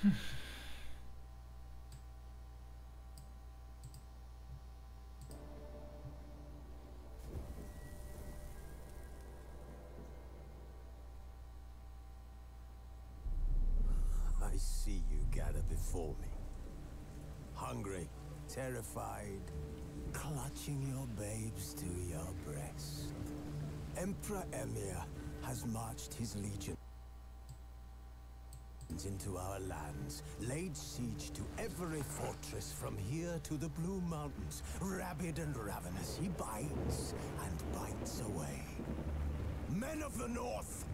I see you gather before me. Hungry, terrified, clutching your babes to your breast. Emperor Emir has marched his legions into our lands, laid siege to every fortress from here to the Blue Mountains. Rabid and ravenous, he bites and bites away. Men of the North,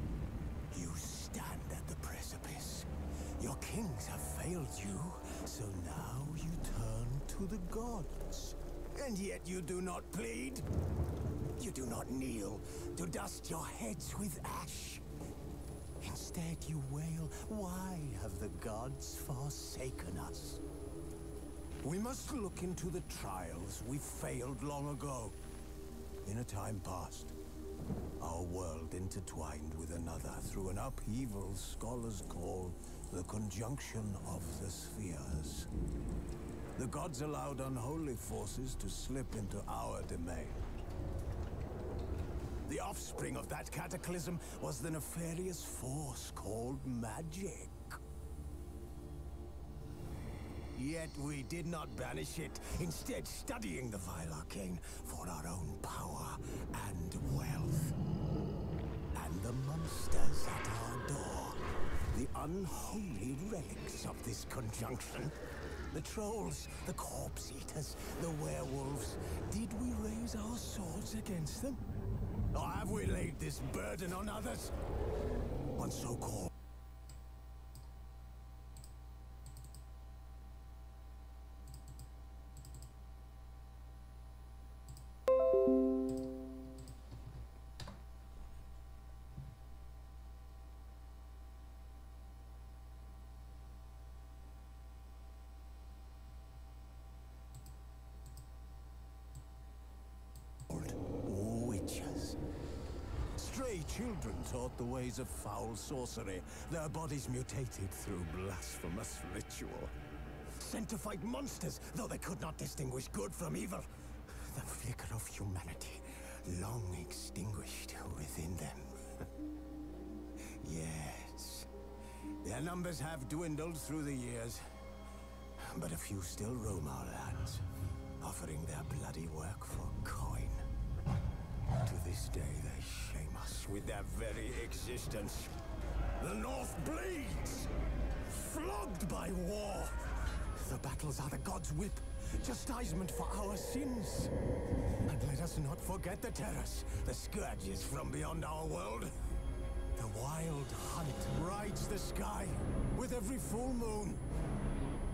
you stand at the precipice. Your kings have failed you, so now you turn to the gods. And yet you do not plead. You do not kneel to dust your heads with ash. Instead you wail, why have the gods forsaken us? We must look into the trials we failed long ago. In a time past, our world intertwined with another through an upheaval scholars call the conjunction of the spheres. The gods allowed unholy forces to slip into our domain. The offspring of that cataclysm was the nefarious force called magic. Yet we did not banish it, instead studying the vile arcane for our own power and wealth. And the monsters at our door, the unholy relics of this conjunction. The trolls, the corpse eaters, the werewolves. Did we raise our swords against them? Or have we laid this burden on others? On so-called witches. Stray children taught the ways of foul sorcery, their bodies mutated through blasphemous ritual. Sent to fight monsters, though they could not distinguish good from evil. The flicker of humanity, long extinguished within them. Yes, their numbers have dwindled through the years, but a few still roam our lands, offering their bloody work for coin. To this day, they shame us with their very existence. The North bleeds, flogged by war. The battles are the gods' whip, chastisement for our sins. And let us not forget the terrors, the scourges from beyond our world. The wild hunt rides the sky with every full moon.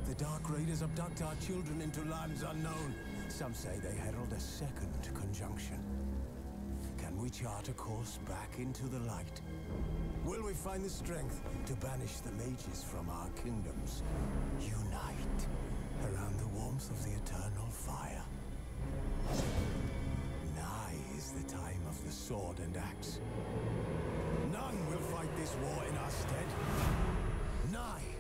The dark raiders abduct our children into lands unknown. Some say they herald a second conjunction. Can we chart a course back into the light? Will we find the strength to banish the mages from our kingdoms? Unite around the warmth of the eternal fire. Nigh is the time of the sword and axe. None will fight this war in our stead. Nigh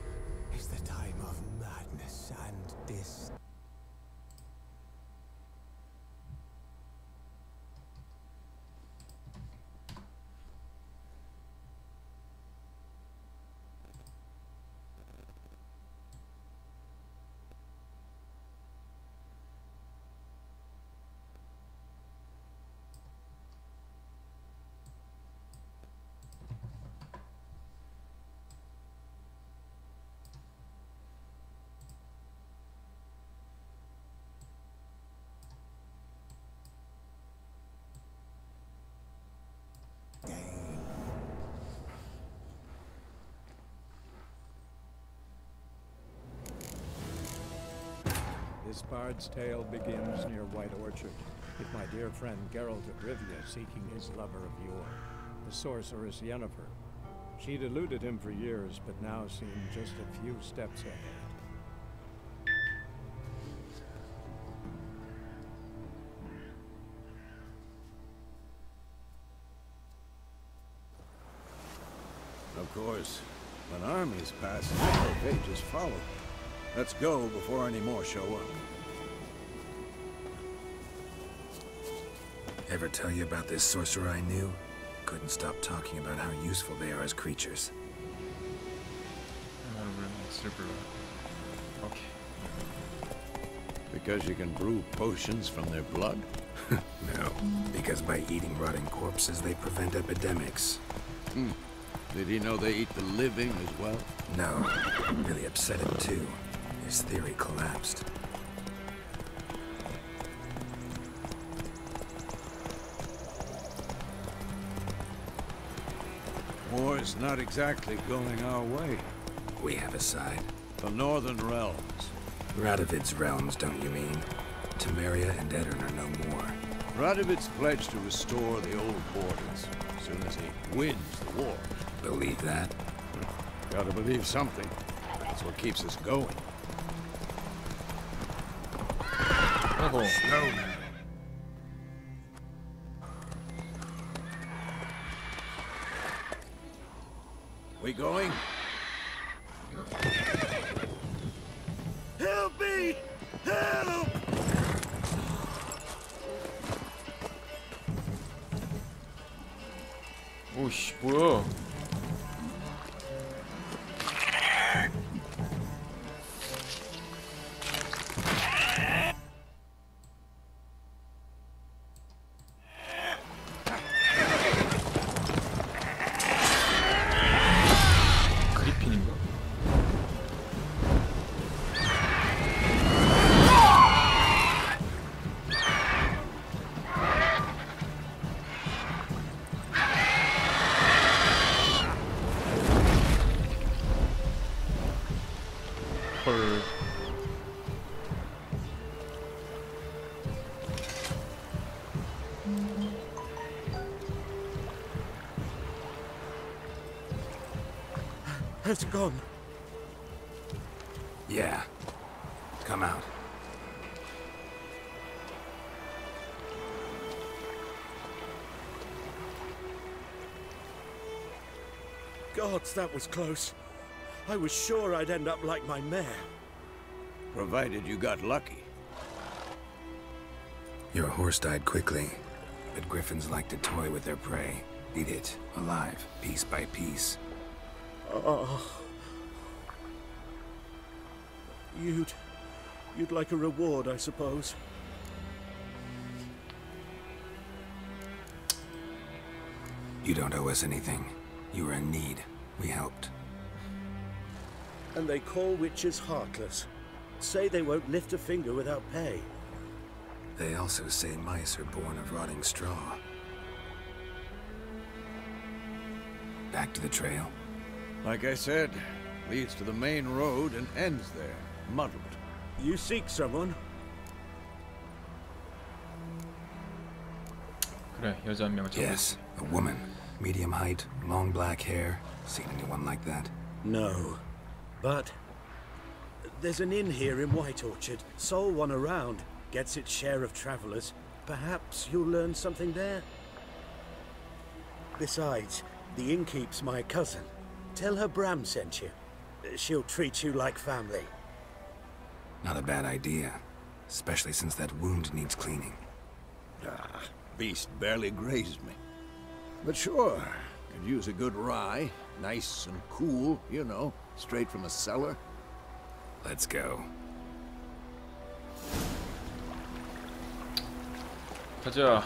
is the time of madness and dis. This bard's tale begins near White Orchard, with my dear friend Geralt of Rivia seeking his lover of yore, the sorceress Yennefer. She'd eluded him for years, but now seemed just a few steps ahead. Of course. When armies pass, they just follow. Let's go before any more show up. Ever tell you about this sorcerer I knew? Couldn't stop talking about how useful they are as creatures. Okay. Because you can brew potions from their blood? No, because by eating rotting corpses, they prevent epidemics. Did he know they eat the living as well? No, really upset him too. His theory collapsed. War's not exactly going our way. We have a side. The Northern Realms. Radovid's realms, don't you mean? Temeria and Edirn are no more. Radovid's pledged to restore the old borders as soon as he wins the war. Believe that? Gotta believe something. That's what keeps us going. 아이고. We going? Help me! Help! 오씨 뭐야? 그리핀인가? 헐. Has gone. Yeah. Come out. Gods, that was close. I was sure I'd end up like my mare. Provided you got lucky. Your horse died quickly, but griffins like to toy with their prey. Eat it, alive, piece by piece. Oh. You'd like a reward, I suppose. You don't owe us anything. You were in need. We helped. And they call witches heartless. Say they won't lift a finger without pay. They also say mice are born of rotting straw. Back to the trail? Like I said, leads to the main road and ends there, muddled. You seek someone? 그래 여자 한 명을 잡아. Yes, a woman. Medium height, long black hair. Seen anyone like that? No. But there's an inn here in White Orchard. Sole one around. Gets its share of travelers. Perhaps you'll learn something there. Besides, the innkeep's my cousin. Tell her Bram sent you. She'll treat you like family. Not a bad idea. Especially since that wound needs cleaning. Ah, beast barely grazed me. But sure, could use a good rye. Nice and cool, you know, straight from a cellar. Let's go. 가자.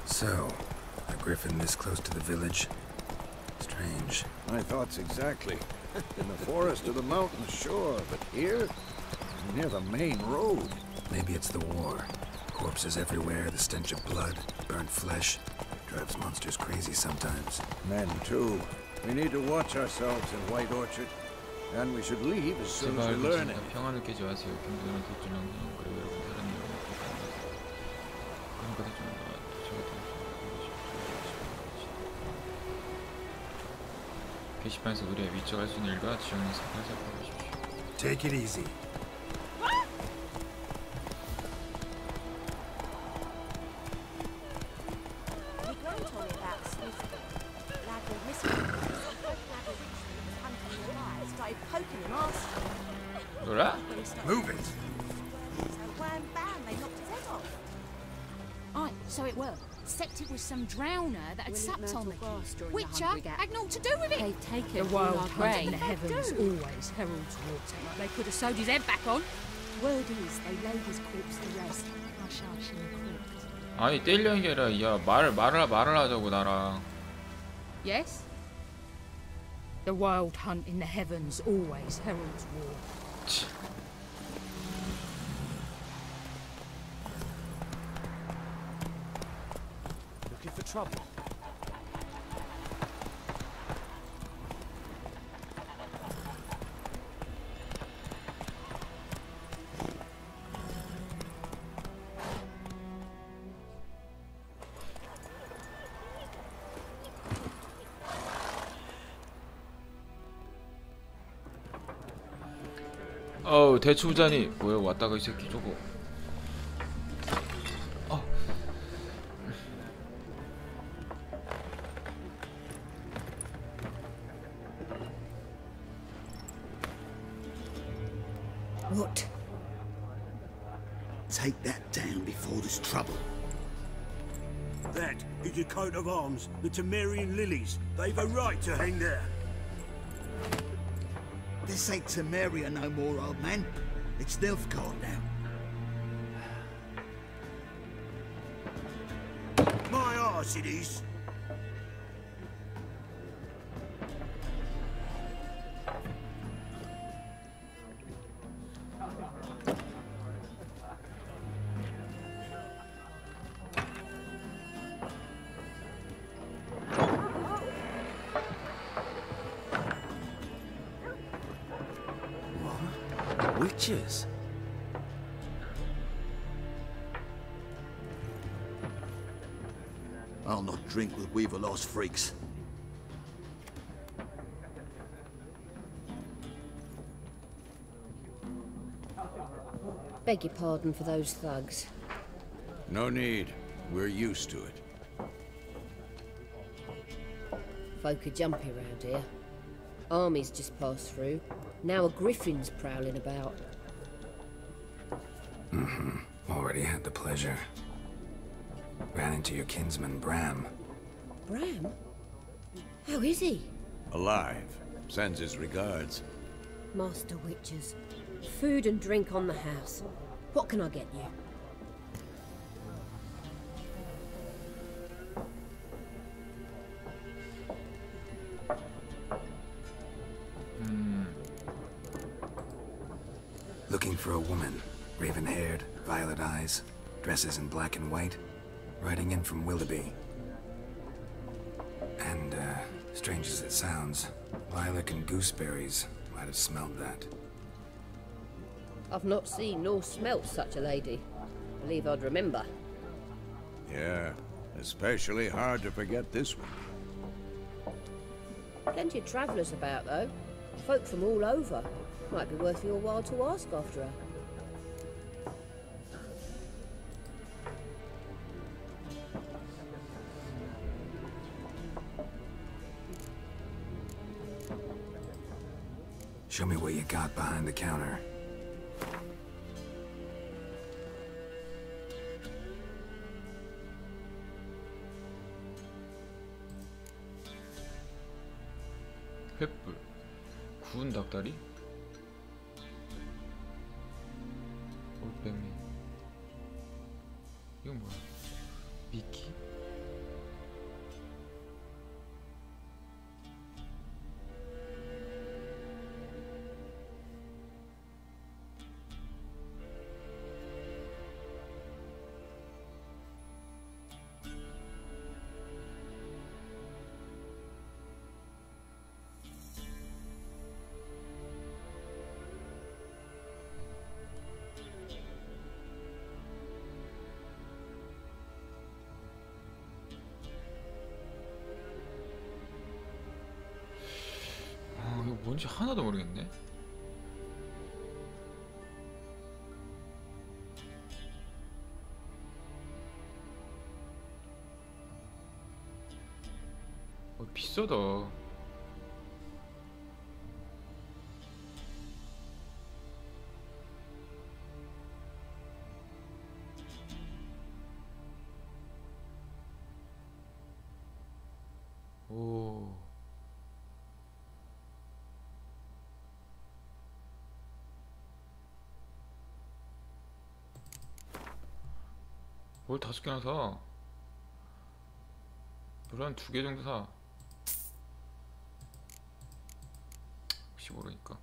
So, a griffin this close to the village? Strange. My thoughts exactly. In the forest or the mountains, sure, but here? Near the main road. Maybe it's the war. Corpses everywhere, the stench of blood, burnt flesh. Drives monsters crazy sometimes. Men, too. We need to watch ourselves in White Orchard. And we should leave as soon as we 제발 learn it. 그렇습니다. 평안을 깨지 마세요. 경계는 도트감성 그리고 여러분 다른 여러분 그런 것들 좀 게시판에서 의뢰 위쪽 할 수 있는 일과 지역의 색깔을 살펴보십시오. Take it easy. 놀아? Move it. Aye, so it were. Except it was some drowner that had supped on the key. Witcher had naught to do with it. They've taken the wild hunt in the heavens always heralds water. Like they could have sewed his head back on. Word is they laid his corpse to rest. Hush hush in the crypt. 아니 떼려는 게 아니라 야 말을 하자고 나랑. Yes? The wild hunt in the heavens always heralds war. Looking for trouble. 어우 대추자니 뭐야 왔다가 이 새끼 저거. What? Take that down before there's trouble. That is a coat of arms, the Temerian lilies. They've a right to hang there. This ain't Temeria no more, old man. It's Nilfgaard now. My arse it is. Witches? I'll not drink with Weaver-lost freaks. Beg your pardon for those thugs. No need. We're used to it. Folk are jumpy round here. Armies just passed through. Now a griffin's prowling about. Already had the pleasure. Ran into your kinsman, Bram. Bram? How is he? Alive. Sends his regards. Master Witchers. Food and drink on the house. What can I get you? Looking for a woman. Raven-haired, violet eyes, dresses in black and white. Riding in from Willoughby. And, strange as it sounds, lilac and gooseberries might have smelled that. I've not seen nor smelt such a lady. Believe I'd remember. Yeah, especially hard to forget this one. Plenty of travellers about, though. Folk from all over. Might be worth your while to ask after her. Show me what you got behind the counter. 횃불, 구운 닭다리, 올빼미. 이건 뭐야? 미끼? 이거 뭔지 하나도 모르겠네. 비싸다. 오. 뭘 5개나 사? 물 한 2개 정도 사. 혹시 모르니까.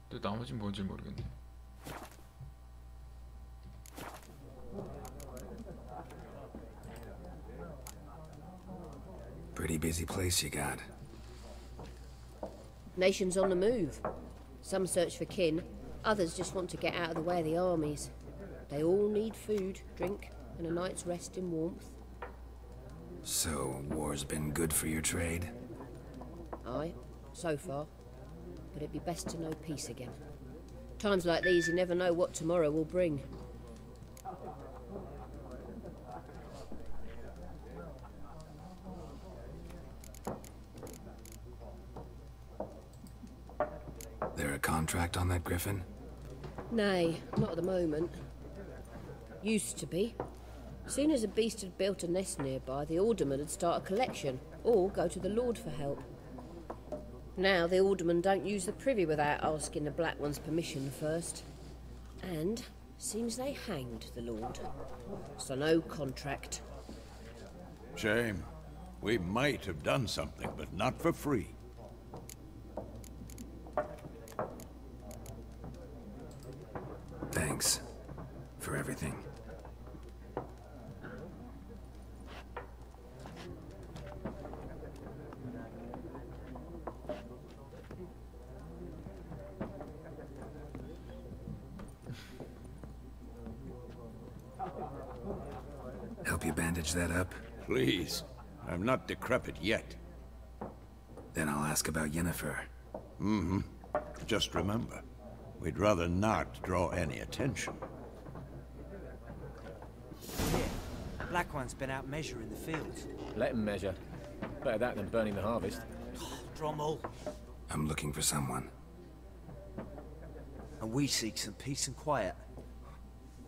근데 나머진 뭔지 모르겠네. Pretty busy place you got. Nations on the move. Some search for kin, others just want to get out of the way of the armies. They all need food, drink, and a night's rest in warmth. So, war's been good for your trade? Aye, so far. But it'd be best to know peace again. Times like these, you never know what tomorrow will bring. There a contract on that griffin? Nay, not at the moment. Used to be. Soon as a beast had built a nest nearby, the alderman would start a collection, or go to the Lord for help. Now the aldermen don't use the privy without asking the Black One's permission first. And seems they hanged the Lord. So no contract. Shame. We might have done something, but not for free. Thanks for everything. Help you bandage that up? Please. I'm not decrepit yet. Then I'll ask about Yennefer. Mm-hmm. Just remember, we'd rather not draw any attention. Yeah, Black One's been out measuring the fields. Let him measure. Better that than burning the harvest. Drommel. I'm looking for someone. And we seek some peace and quiet.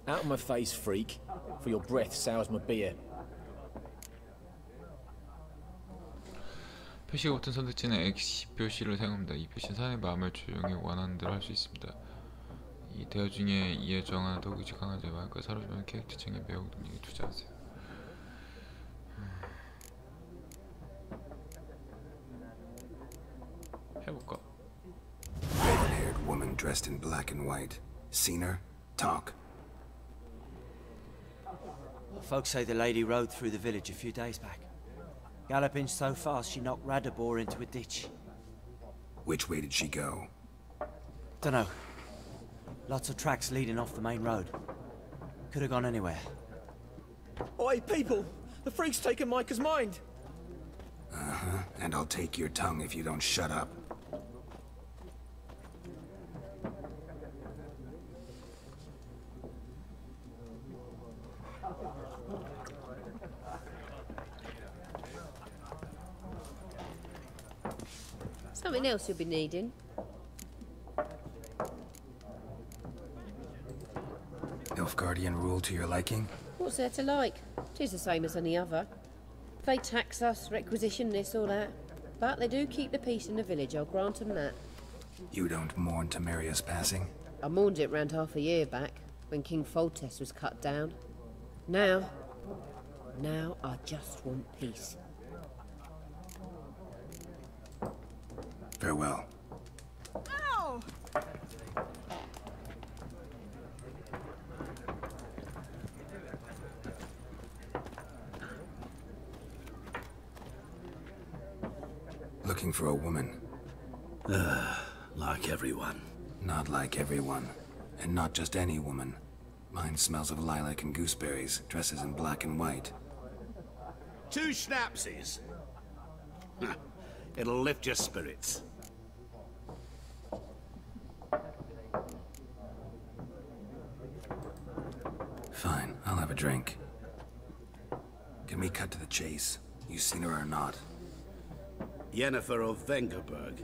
Out of my face, freak. For your breath sours my beer. 표시가 붙은 선택지는 X 표시를 사용합니다. 이 표시는 사람의 마음을 조용히 원하는 대로 할 수 있습니다. 이 대화 중에 이에 정하는 도구지 강한 자의 마음과 사로잡는 캐릭터 챙겨 매혹 능력에 투자하세요. 해볼까? Raven-haired woman dressed in black and white. Seen her? Talk. Folks say the lady rode through the village a few days back. Galloping so fast she knocked Radabor into a ditch. Which way did she go? Dunno. Lots of tracks leading off the main road. Could have gone anywhere. Oi, people! The freak's taken Micah's mind! Uh-huh. And I'll take your tongue if you don't shut up. Something else you'll be needing. Nilfgaardian rule to your liking? What's there to like? 'Tis the same as any other. They tax us, requisition this or that. But they do keep the peace in the village, I'll grant them that. You don't mourn Temeria's passing? I mourned it round half a year back, when King Foltest was cut down. Now I just want peace. Farewell. Ow! Looking for a woman. Like everyone. Not like everyone. And not just any woman. Mine smells of lilac and gooseberries, dresses in black and white. 2 schnapsies. It'll lift your spirits. Fine, I'll have a drink. Can we cut to the chase? You seen her or not? Yennefer of Vengerberg.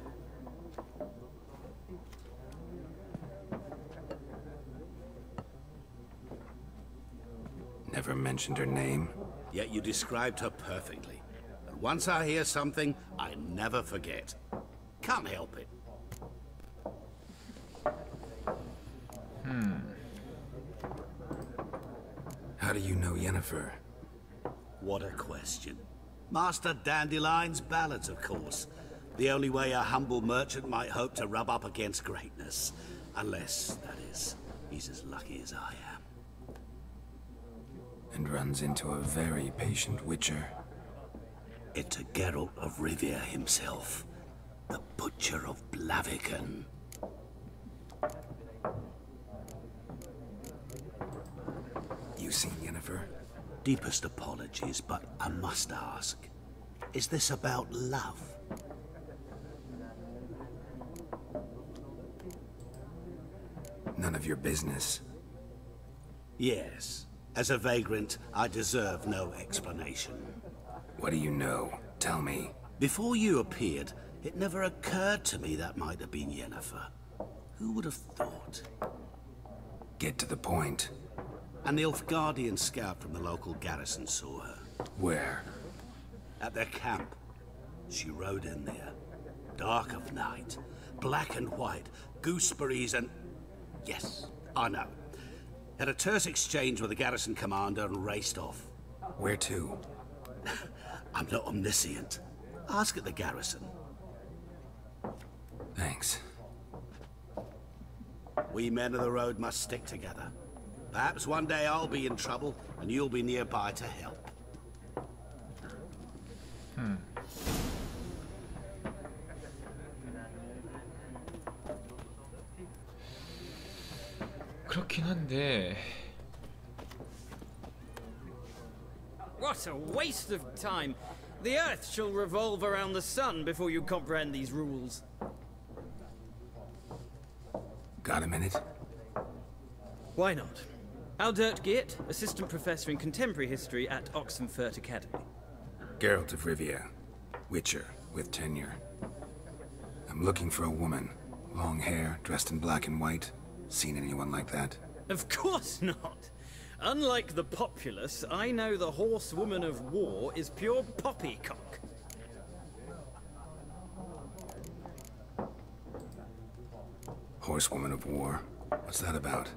Never mentioned her name? Yet you described her perfectly. And once I hear something, I never forget. Can't help it. How do you know Yennefer? What a question. Master Dandelion's ballads, of course. The only way a humble merchant might hope to rub up against greatness. Unless, that is, he's as lucky as I am. And runs into a very patient witcher. It's a Geralt of Rivia himself. The Butcher of Blaviken. You seen Yennefer? Deepest apologies, but I must ask. Is this about love? None of your business. Yes. As a vagrant, I deserve no explanation. What do you know? Tell me. Before you appeared, it never occurred to me that might have been Yennefer. Who would have thought? Get to the point. An Nilfgaardian scout from the local garrison saw her. Where? At their camp. She rode in there. Dark of night. Black and white. Gooseberries and... Yes, I know. Had a terse exchange with the garrison commander and raced off. Where to? I'm not omniscient. Ask at the garrison. Thanks. We men of the road must stick together. Perhaps one day I'll be in trouble, and you'll be nearby to help. 그렇긴 한데... What a waste of time! The Earth shall revolve around the sun before you comprehend these rules. Got a minute? Why not? Aldert Geert, Assistant Professor in Contemporary History at Oxenfurt Academy. Geralt of Rivia. Witcher, with tenure. I'm looking for a woman. Long hair, dressed in black and white. Seen anyone like that? Of course not! Unlike the populace, I know the horsewoman of war is pure poppycock. Horsewoman of war? What's that about?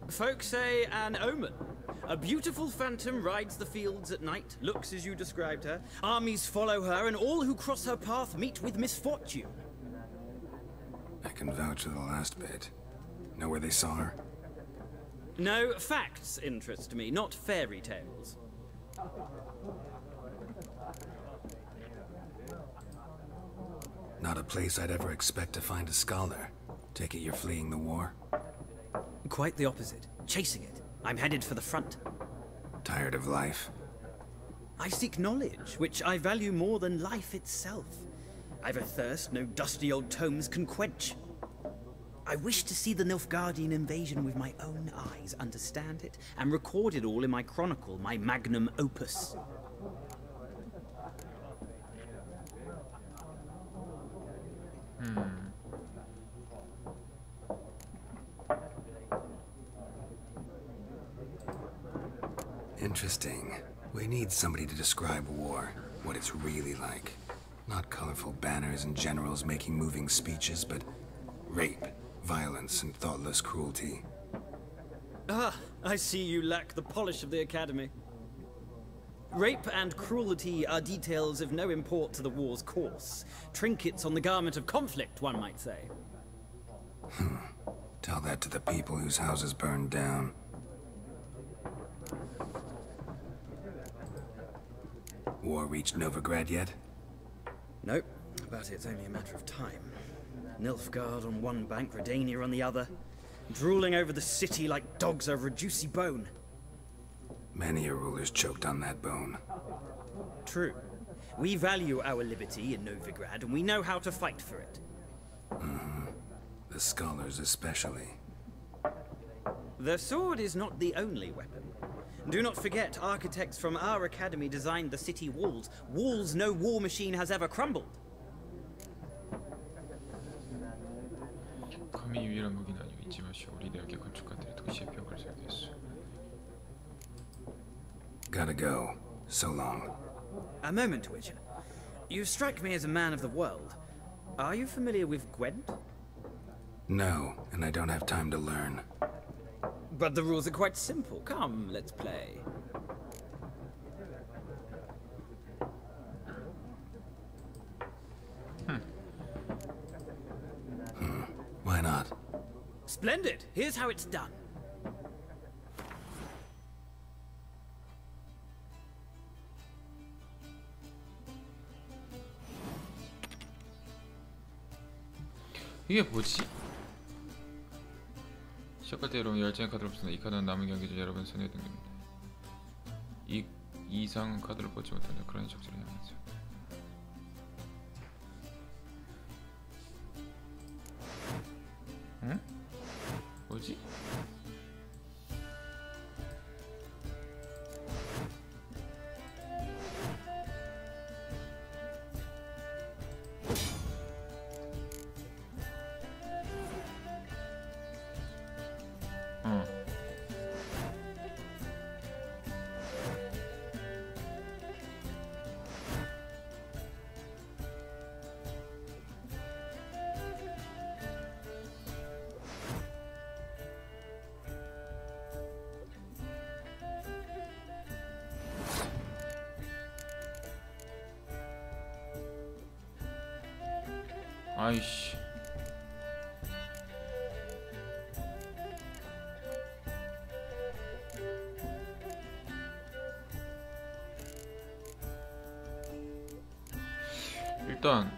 Folk say an omen. A beautiful phantom rides the fields at night, looks as you described her. Armies follow her, and all who cross her path meet with misfortune. I can vouch for the last bit. Know where they saw her? No, facts interest me, not fairy tales. Not a place I'd ever expect to find a scholar. Take it you're fleeing the war? Quite the opposite. Chasing it. I'm headed for the front. Tired of life? I seek knowledge, which I value more than life itself. I've a thirst no dusty old tomes can quench. I wish to see the Nilfgaardian invasion with my own eyes, understand it, and record it all in my chronicle, my magnum opus. Interesting. We need somebody to describe war, what it's really like. Not colorful banners and generals making moving speeches, but rape, violence, and thoughtless cruelty. Ah, I see you lack the polish of the Academy. Rape and cruelty are details of no import to the war's course. Trinkets on the garment of conflict, one might say. Tell that to the people whose houses burned down. War reached Novigrad yet? Nope, but it's only a matter of time. Nilfgaard on one bank, Redania on the other, drooling over the city like dogs over a juicy bone. Many a ruler's choked on that bone. True. We value our liberty in Novigrad, and we know how to fight for it. The scholars especially. The sword is not the only weapon. Do not forget, architects from our academy designed the city walls. Walls no war machine has ever crumbled. 감히 유일한 무기는 아니오. 잊지 마시오. 우리 대학의 건축가들이 도시의 벽을 설계했어. Gotta go. So long. A moment, Witcher. You strike me as a man of the world. Are you familiar with Gwent? No, and I don't have time to learn. But the rules are quite simple. Come, let's play. Why not? Splendid. Here's how it's done. 이게 뭐지? 시작할 때 여러분 열정의 카드를 뽑습니다. 이 카드는 남은 경기 중 여러분 손에 등깁니다. 이 이상 카드를 뽑지 못한다. 그러니 적절히 향하세요. 응? 뭐지? 아이씨. 일단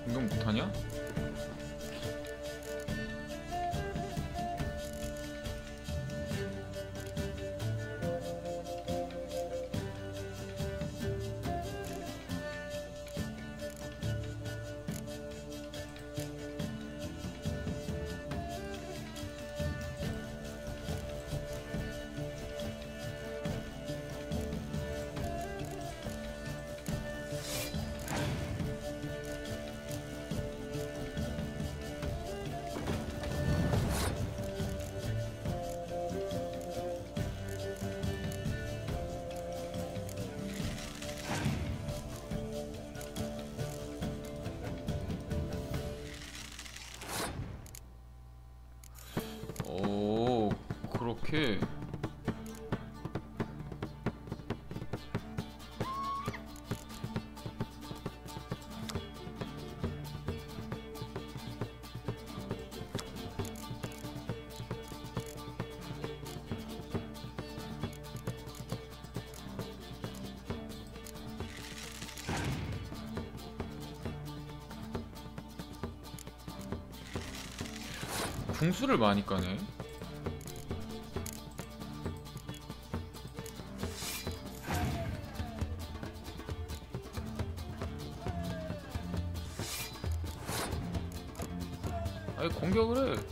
이건 못하냐? 오, 그렇게 궁수를 많이 까네. 아니 공격을 해.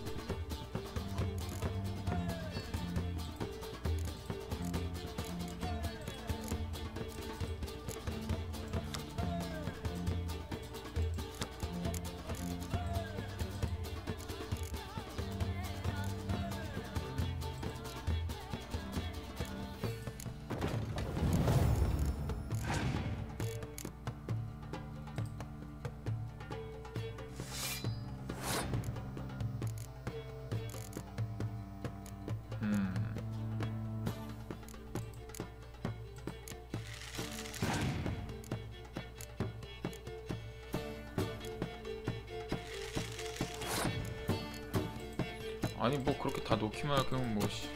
아니 뭐 그렇게 다 놓기만 할 거면 뭐 씨.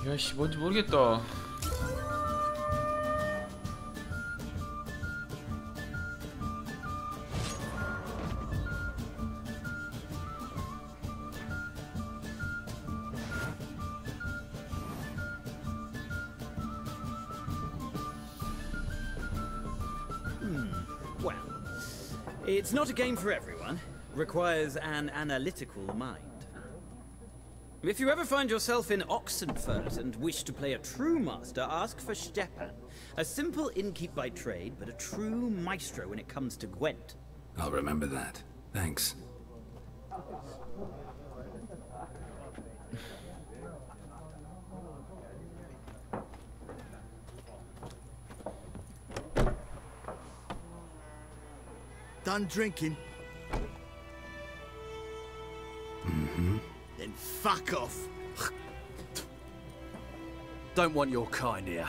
야씨 뭔지 모르겠다. Well, it's not a game for everyone. Requires an analytical mind. If you ever find yourself in Oxenfurt and wish to play a true master, ask for Stepan. A simple innkeep by trade, but a true maestro when it comes to Gwent. I'll remember that. Thanks. Done drinking? Mm-hmm. Then fuck off. Don't want your kind here.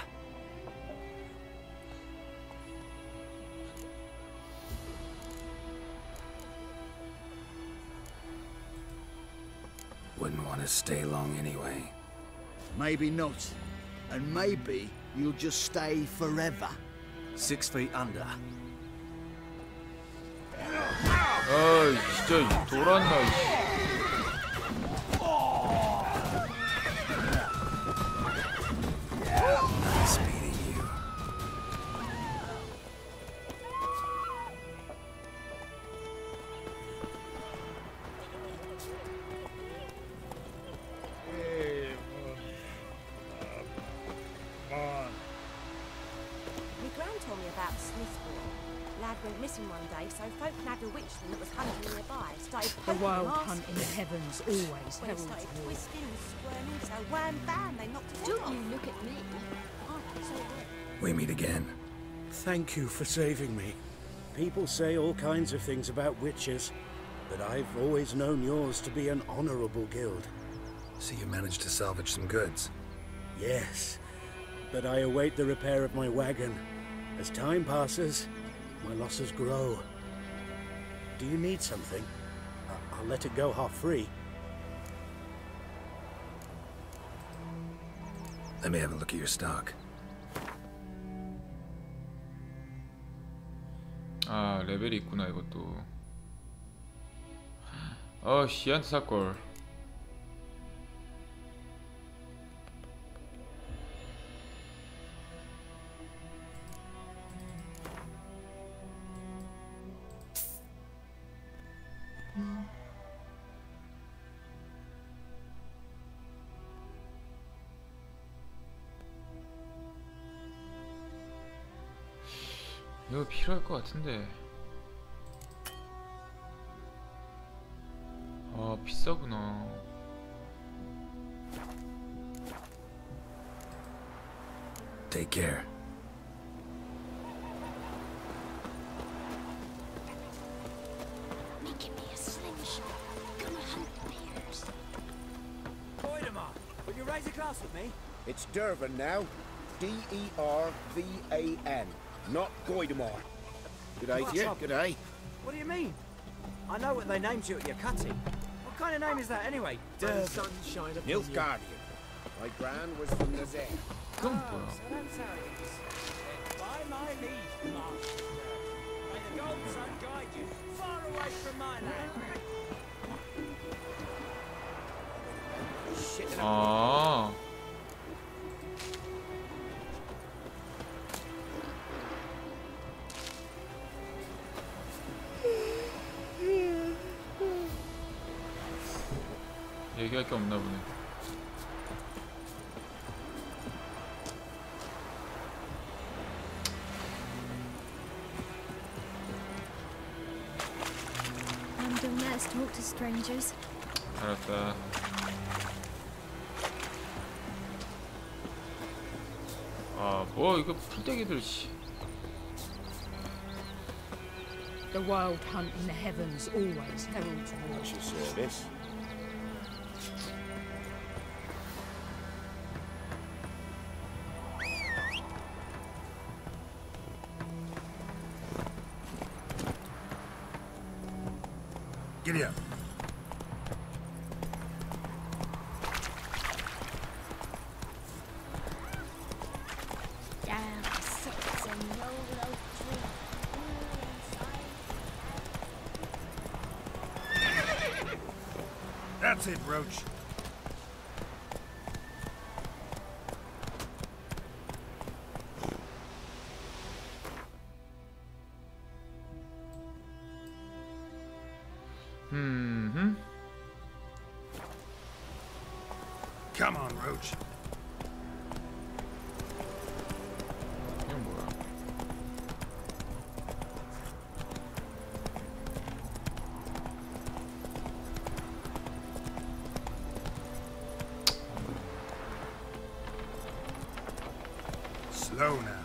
Wouldn't want to stay long anyway. Maybe not. And maybe you'll just stay forever. 6 feet under. 아이 진짜 돌았나 이씨. My gran told me about the Smith boy. Lad went missing one day, so folk nabbed a witchman that was hunting nearby. Started The poking wild and hunt asking. in the heavens always When it heralds started war. twisting and squirming, so wham bam, they knocked it Don't off. you look at me. So what? We meet again. Thank you for saving me. People say all kinds of things about witches, but I've always known yours to be an honorable guild. So you managed to salvage some goods. Yes, but I await the repair of my wagon. As time passes, my losses grow. Do you need something? I'll let it go half-free. Let me have a look at your stock. 아 레벨이 있구나 이것도. 씨 얘한테 살걸. 이거 필요할 것 같은데. 아 비싸구나. Take care. Making me a slingshot. Gonna hunt bears. Goidemar, will you raise a glass with me? It's Dervan now. D-E-R-V-A-N. Not Goidemar. Good day to you. Good day. What do you mean? I know what they named you at your cutting. What kind of name is that anyway? Dervan. Nilfgaardian. My gran was from Nazaire. So that's how it is. By my leave, Master. May the Golden Sun guide you far away from my land. 아. 얘기할 게 없나 보네. Don't let us talk to strangers. 알았다. 뭐 이거 풀떼기들 씨. The wild hunt in the heavens always heralds war. That's your service. Giddy up. That's it, Roach. Come on, Roach. 이건 뭐야? Slow now.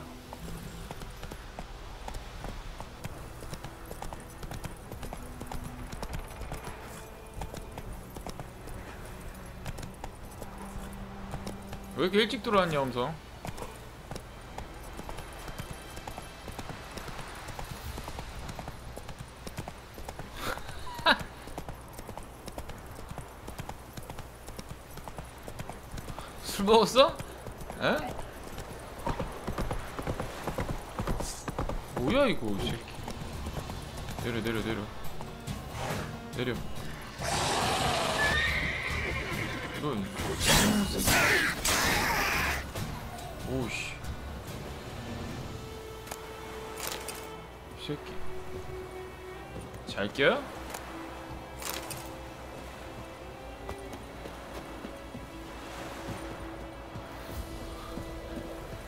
왜 이렇게 일찍 들어왔냐, 엄성? 술 먹었어? 에? 뭐야 이거 이 새끼. 내려 이건 오우씨 이 새끼 잘 껴?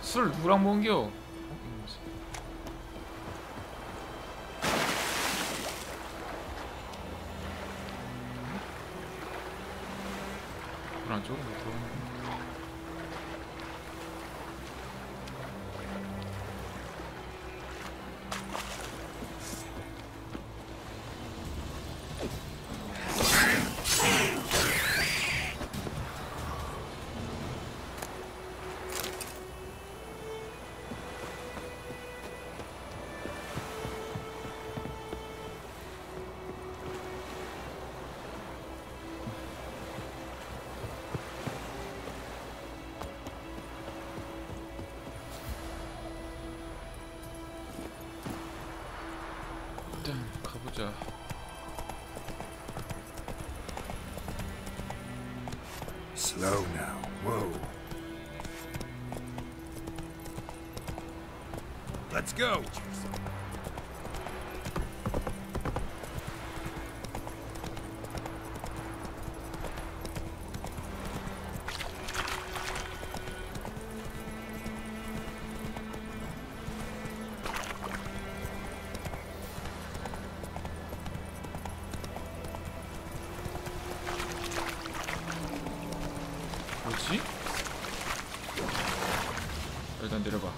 술 누구랑 먹겨? 그런 쪽으로 들어오는 일단 가보자. Slow now. Whoa. Let's go. 뭐지? 일단 내려봐.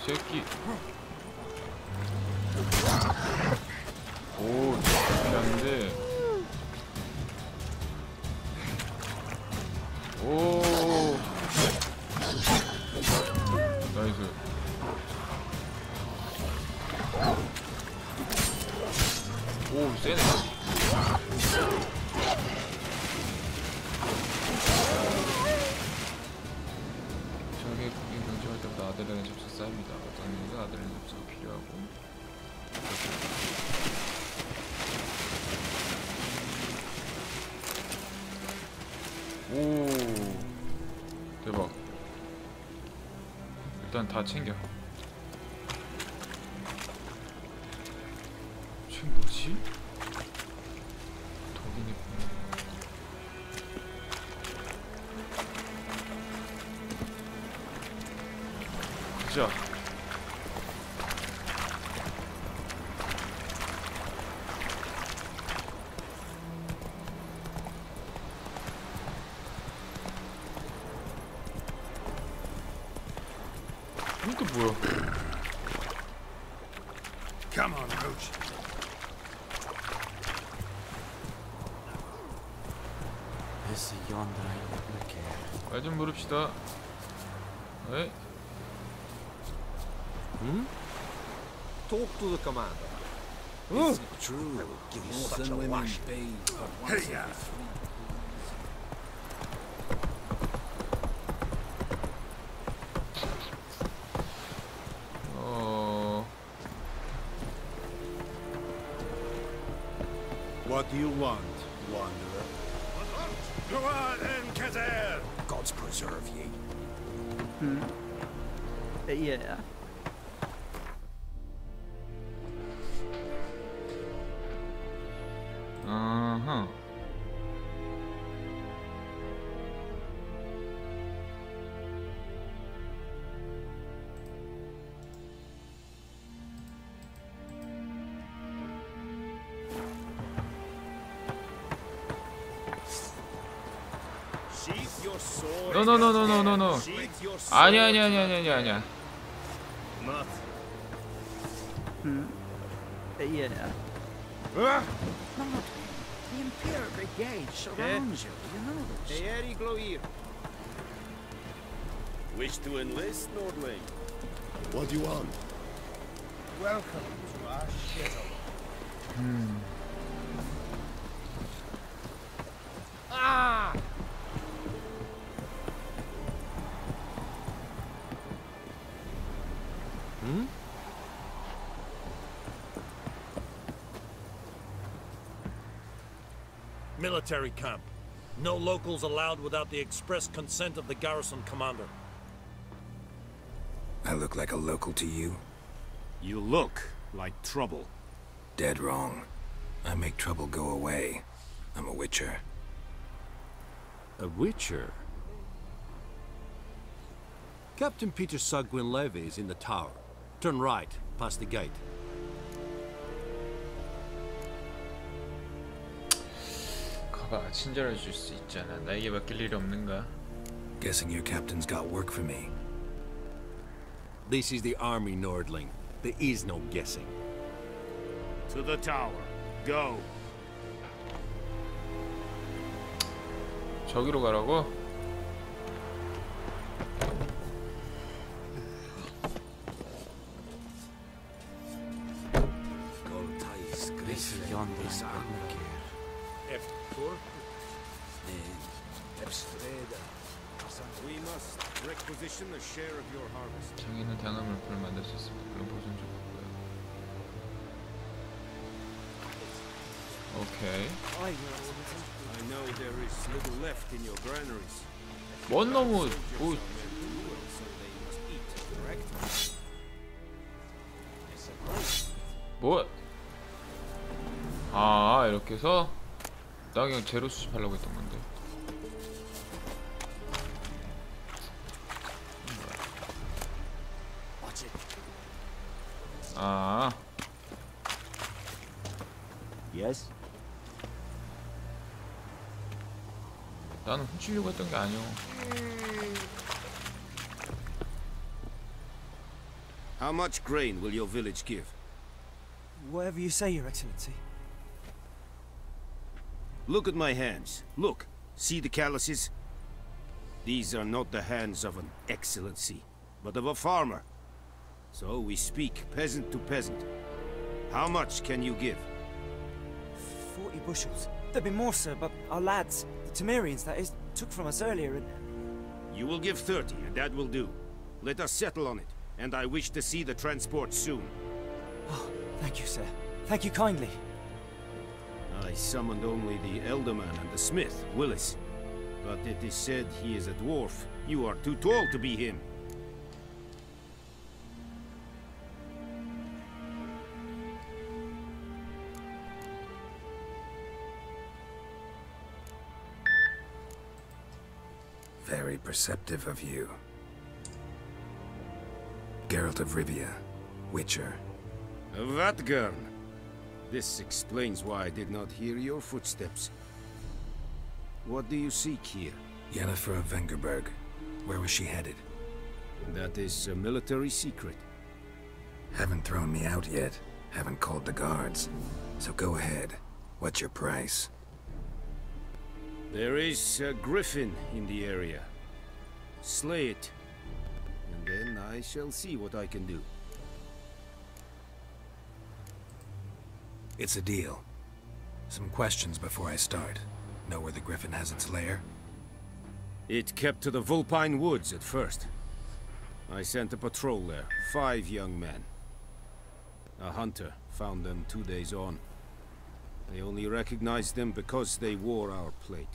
새끼. 오, 잡히는데. 오. 나이스. 오, 세네. 적의 공격 경쟁할 때마다 아들에는 접속 쌓입니다. 어떤 이유가 아들에는 접속이 필요하고. 오, 대박. 일단 다 챙겨. 지금 뭐지? 독이네. 가자. 이게 뭐야? Come on, Roach. 말 좀 물읍시다. 네? Talk to the commander. Is it true? Give you such a wash. Hey-ya. What do you want, wanderer? Go on, Encader! Gods preserve ye. Yeah. Uh-huh. No, no, no, no, no, no, no. 아니야. Yeah. Lord, the Imperial Brigade surrounds you. You know this. Eri Gloir. Wish to enlist, Nordling? What do you want? Welcome to our shithole. Ah! Military camp. No locals allowed without the express consent of the garrison commander. I look like a local to you? You look like trouble. Dead wrong. I make trouble go away. I'm a witcher. A witcher? Captain Peter Sagwin Levy is in the tower. Turn right, past the gate. 가봐, 친절해 줄 수 있잖아. 나에게 맡길 일이 없는가? Guessing your captain's got work for me. This is the army, Nordling. There is no guessing. To the tower. Go. 저기로 가라고? We must requisition a share of your harvest. 장인은 다양한 물품을 만들 수 있습니다. 물론 보존 좀 없고요. 오케이. I know there is little left in your granaries. 뭔 너무 뭐 뭐? 아 이렇게 해서 나 그냥 제로 수집하려고 했던 건데. 아. Yes. 나는 훔치려고 했던 게 아니오. How much grain will your village give? Whatever you say, Your Excellency. Look at my hands. Look. See the calluses? These are not the hands of an excellency, but of a farmer. So we speak peasant to peasant. How much can you give? 40 bushels. There'd be more, sir, but our lads, the Temerians, that is, took from us earlier and... You will give 30, and that will do. Let us settle on it, and I wish to see the transport soon. Oh, thank you, sir. Thank you kindly. I summoned only the Elderman and the smith, Willis. But it is said he is a dwarf. You are too tall to be him. Very perceptive of you. Geralt of Rivia, Witcher. Vatgern! This explains why I did not hear your footsteps. What do you seek here? Yennefer of Vengerberg. Where was she headed? That is a military secret. Haven't thrown me out yet. Haven't called the guards. So go ahead. What's your price? There is a griffin in the area. Slay it. And then I shall see what I can do. It's a deal. Some questions before I start. Know where the griffin has its lair? It kept to the Vulpine Woods at first. I sent a patrol there, 5 young men. A hunter found them 2 days on. I only recognized them because they wore our plate.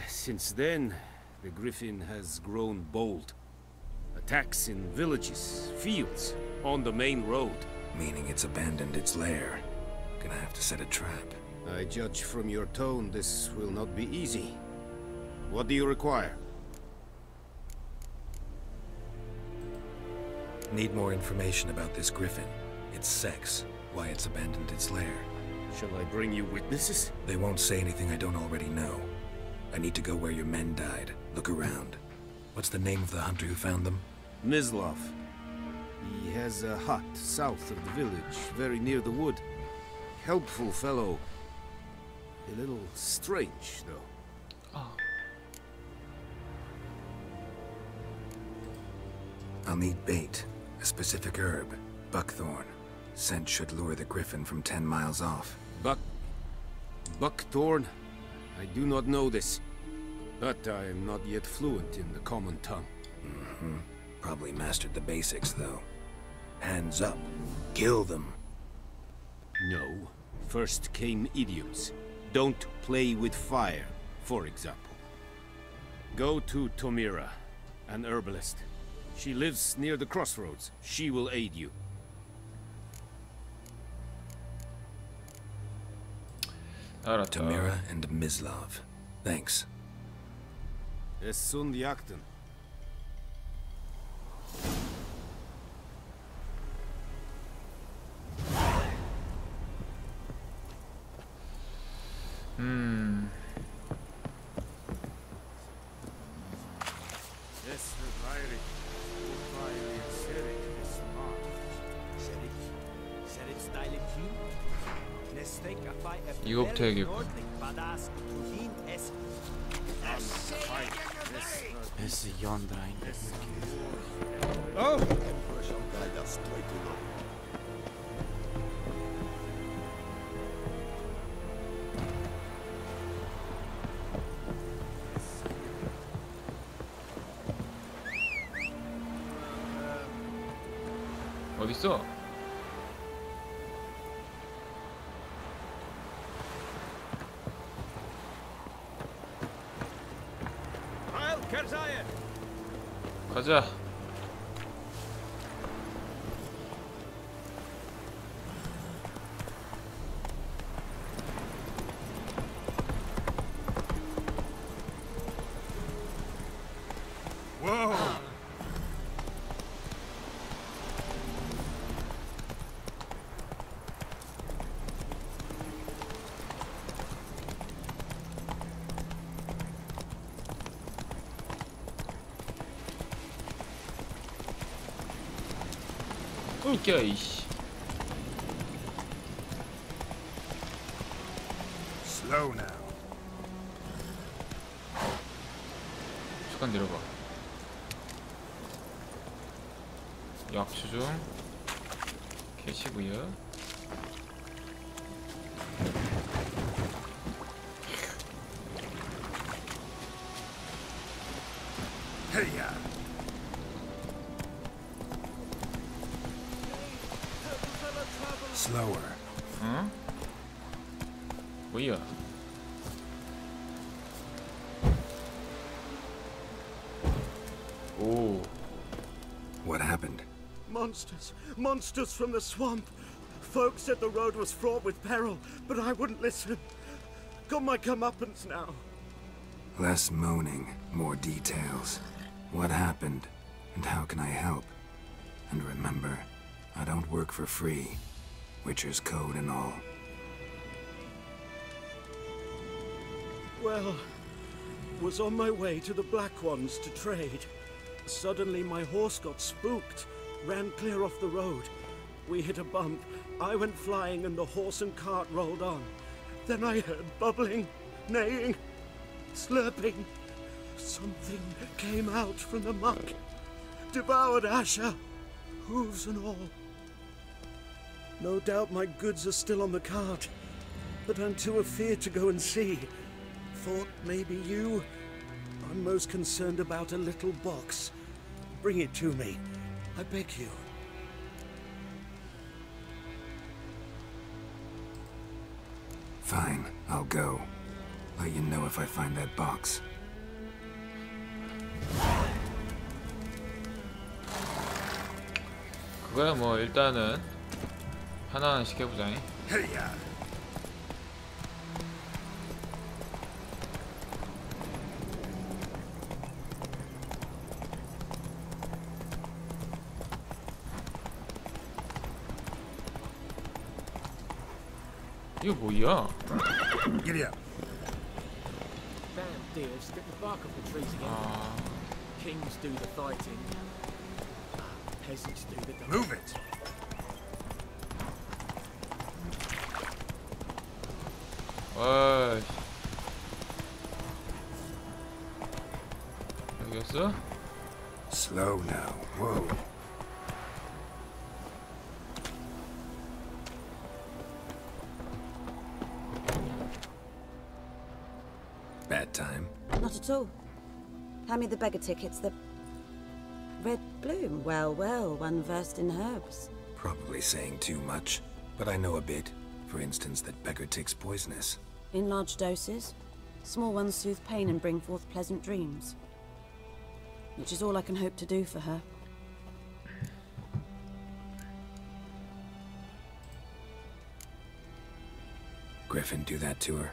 Since then, the Griffin has grown bold. Attacks in villages, fields, on the main road. Meaning it's abandoned its lair. Gonna have to set a trap. I judge from your tone this will not be easy. What do you require? Need more information about this Griffin. Its sex, why it's abandoned its lair. Shall I bring you witnesses? They won't say anything I don't already know. I need to go where your men died. Look around. What's the name of the hunter who found them? Mislav. He has a hut south of the village, very near the wood. Helpful fellow. A little strange, though. Oh. I'll need bait. A specific herb. Buckthorn. Scent should lure the Griffin from 10 miles off. Buckthorn? I do not know this. But I am not yet fluent in the common tongue. Mm-hmm. Probably mastered the basics, though. Hands up. Kill them. No. First came idioms. Don't play with fire, for example. Go to Tomira, an herbalist. She lives near the crossroads. She will aid you. Tomira and Mislav. Thanks. Es sunt jakten. 이거부터 해야겠고. 어딨어? 가자. 웃겨 이씨. Slow now. 잠깐 내려봐. 약초 좀 계시고요. Heya. Slower. 응? 뭐야? 오. What happened? Monsters! Monsters from the swamp! Folk said the road was fraught with peril, but I wouldn't listen. Got my comeuppance now. Less moaning, more details. What happened, and how can I help? And remember, I don't work for free. Witcher's code and all. Well, was on my way to the Black Ones to trade. Suddenly my horse got spooked, ran clear off the road. We hit a bump, I went flying and the horse and cart rolled on. Then I heard bubbling, neighing, slurping. Something came out from the muck, devoured Asher, hooves and all. No doubt my goods are still on the cart, but I'm too afeard to go and see. Thought maybe you. I'm most concerned about a little box. Bring it to me, I beg you. Fine, I'll go. Let you know if I find that box. 그거야 뭐 일단은 하나하나씩 해보자. 이거 뭐야? Giddy up. Damn deer, strip the bark off the trees again. Kings do the fighting. Peasants do the dying. Move it. 어이씨. 여기였어? Slow now. Whoa. Bad time. Not at all. Hand me the beggar tickets, the... Red bloom. Well, well, one versed in herbs. Probably saying too much, but I know a bit. For instance, that beggar tick's poisonous. In large doses. Small ones soothe pain and bring forth pleasant dreams. Which is all I can hope to do for her. Griffin do that to her?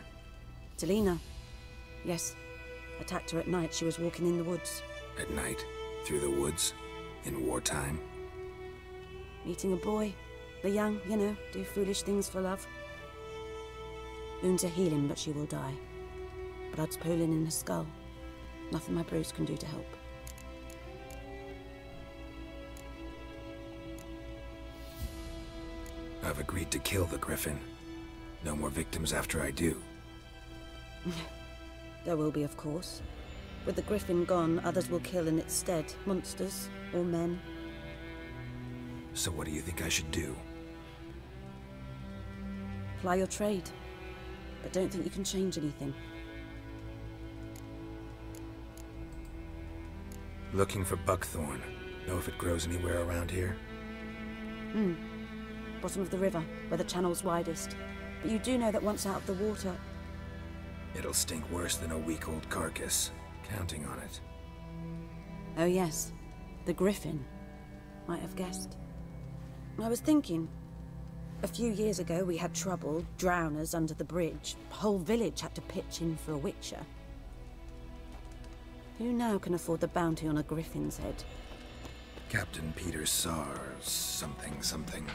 Delina. Yes. Attacked her at night. She was walking in the woods. At night? Through the woods? In wartime? Meeting a boy. The young, you know, do foolish things for love. Wounds are healing, but she will die. Blood's pooling in her skull. Nothing my bruise can do to help. I've agreed to kill the Griffin. No more victims after I do. There will be, of course. With the Griffin gone, others will kill in its stead. Monsters, or men. So what do you think I should do? Ply your trade. But don't think you can change anything. Looking for buckthorn. Know if it grows anywhere around here? Bottom of the river, where the channel's widest. But you do know that once out of the water... It'll stink worse than a week-old carcass. Counting on it. Oh yes, the Griffin. Might have guessed. I was thinking... A few years ago we had trouble, drowners under the bridge. The whole village had to pitch in for a witcher. Who now can afford the bounty on a Griffin's head? Captain Peter Sar... something.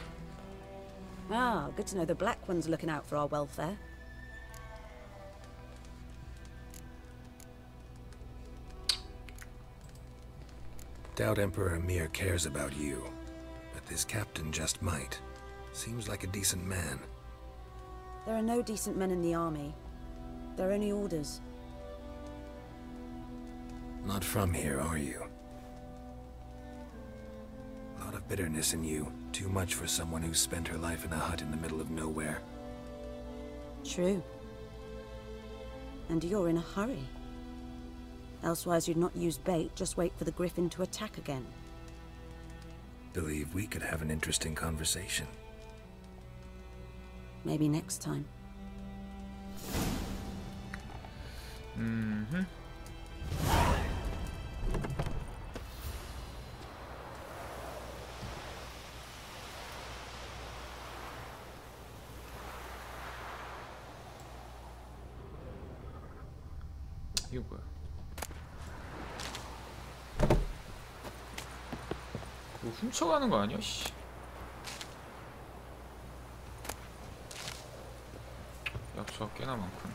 Ah, good to know the Black One's looking out for our welfare. Doubt Emperor Emir cares about you, but this captain just might. Seems like a decent man. There are no decent men in the army. They're only orders. Not from here, are you? A lot of bitterness in you. Too much for someone who spent her life in a hut in the middle of nowhere. True. And you're in a hurry. Elsewise you'd not use bait, just wait for the Griffin to attack again. Believe we could have an interesting conversation. Maybe next time. 이거 뭐야? 뭐 훔쳐가는 거 아니야? 씨. 약초가 꽤나 많군.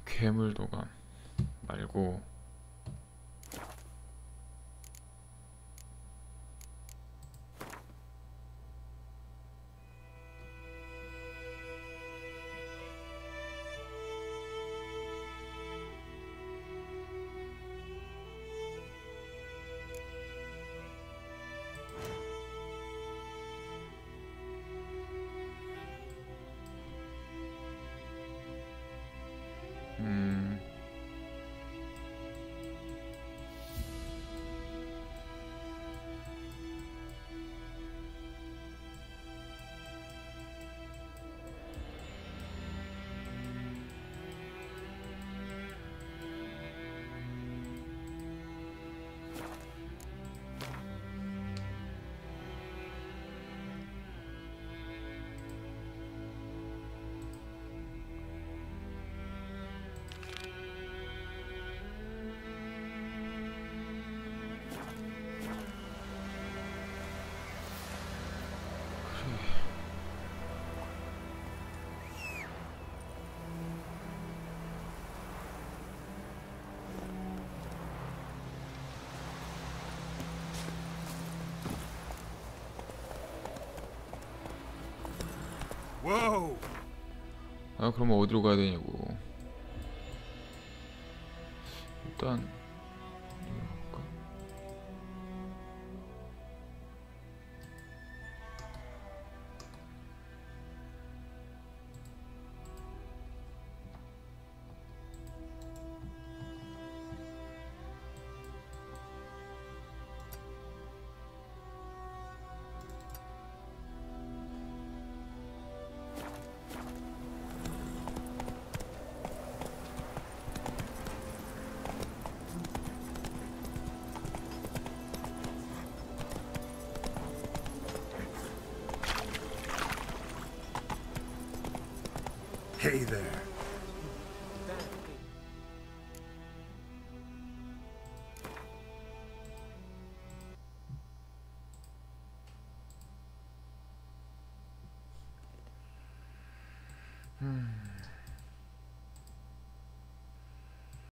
괴물도감 말고 아, 그러면 어디로 가야 되냐고. 일단 여기로 갈까? Hey there.